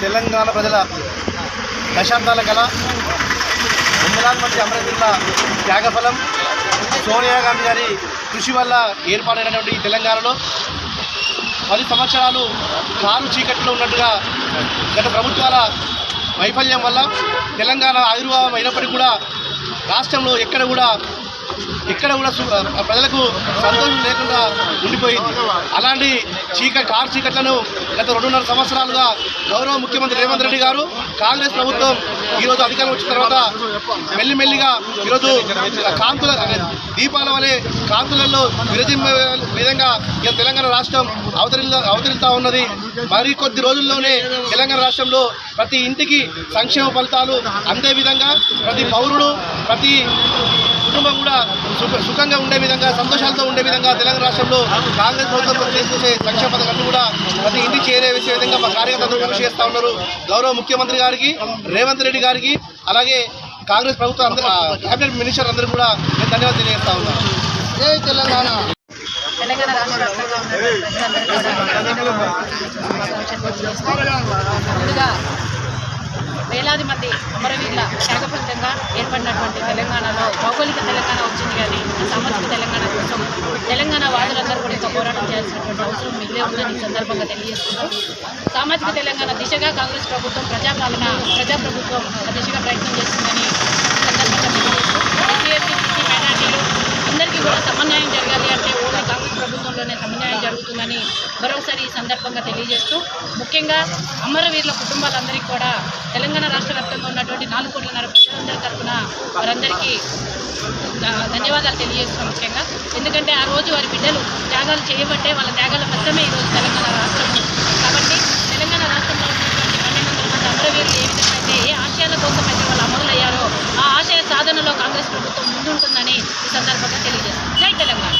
తెలంగాణ ప్రజల దశాబ్దాల కళ, వందలాది మంది అమరవీరుల త్యాగఫలం, సోనియా గాంధీ గారి కృషి వల్ల ఏర్పాటైనటువంటి ఈ తెలంగాణలో 10 సంవత్సరాలు కారు చీకట్లో ఉన్నట్టుగా గత ప్రభుత్వాల వైఫల్యం వల్ల తెలంగాణ ఆవిర్భావం అయినప్పటికీ కూడా రాష్ట్రంలో ఎక్కడ కూడా ప్రజలకు సంతోషం లేకుండా ఉండిపోయింది. అలాంటి కారు చీకట్లను గత 2.5 సంవత్సరాలుగా గౌరవ ముఖ్యమంత్రి రేవంత్ రెడ్డి గారు, కాంగ్రెస్ ప్రభుత్వం ఈరోజు అధికారం వచ్చిన తర్వాత మెల్లిమెల్లిగా ఈరోజు కాంతుల దీపాల వలె కాంతులలో విరజిమ్మే విధంగా తెలంగాణ రాష్ట్రం అవతరిస్తూ ఉన్నది. మరికొద్ది రోజుల్లోనే తెలంగాణ రాష్ట్రంలో ప్రతి ఇంటికి సంక్షేమ ఫలితాలు అందే విధంగా, ప్రతి పౌరుడు ప్రతి కుటుంబం కూడా సుఖంగా ఉండే విధంగా, సంతోషాలతో ఉండే విధంగా తెలంగాణ రాష్ట్రంలో కాంగ్రెస్ ప్రభుత్వం తీసుకొచ్చే సంక్షేమ పథకాలు కూడా ప్రతి ఇంటికి చేరేసే విధంగా మా కార్యకర్తలు కృషి చేస్తూ ఉన్నారు. గౌరవ ముఖ్యమంత్రి గారికి, రేవంత్ రెడ్డి గారికి, అలాగే కాంగ్రెస్ ప్రభుత్వం క్యాబినెట్ మినిస్టర్ అందరూ కూడా నేను ధన్యవాదాలు తెలియజేస్తా ఉన్నాను. జై తెలంగాణ. తెలంగాణ రాష్ట్ర వ్యాప్తంగా ముందుగా వేలాది మంది అమరవీరుల త్యాగ ఫలితంగా ఏర్పడినటువంటి తెలంగాణలో భౌగోళిక తెలంగాణ వచ్చింది. కానీ సామాజిక తెలంగాణ కోసం తెలంగాణ వాదులందరూ కూడా ఇంకా పోరాటం చేయాల్సినటువంటి అవసరం మిగిలే ఉందని ఈ సందర్భంగా తెలియజేస్తున్నాం. సామాజిక తెలంగాణ దిశగా కాంగ్రెస్ ప్రభుత్వం ప్రజాప్రభుత్వం దిశగా ప్రయత్నం చేస్తుందని సందర్భంగా తెలియజేస్తూ ఎస్సీ, మైనార్టీలు అందరికీ కూడా సమన్వయం జరగాలి అంటే ఓన్లీ కాంగ్రెస్ ప్రభుత్వంలోనే సమన్వయం జరుగుతుందని మరొకసారి ఈ సందర్భంగా తెలియజేస్తూ, ముఖ్యంగా అమరవీరుల కుటుంబాలందరికీ కూడా తెలంగాణ రాష్ట్ర వ్యాప్తంగా ఉన్నటువంటి 4 కోట్లన్నర ప్రజలందరి తరఫున వారందరికీ ధన్యవాదాలు తెలియజేస్తున్నాం. ముఖ్యంగా ఎందుకంటే ఆ రోజు వారి బిడ్డలు త్యాగాలు చేయబట్టే వాళ్ళ త్యాగాల ఫలితమే ఈరోజు తెలంగాణ రాష్ట్రం. కాబట్టి తెలంగాణ రాష్ట్రంలో ఉన్నటువంటి 1200 మంది అమరవీరులు ఏ విధంగా అయితే ఏ ఆశయాల కోసం అయితే వాళ్ళు అమరులయ్యారో ఆ ఆశయ సాధనలో కాంగ్రెస్ ప్రభుత్వం ముందుంటుందని ఈ సందర్భంగా తెలియజేస్తున్నాం. జై తెలంగాణ.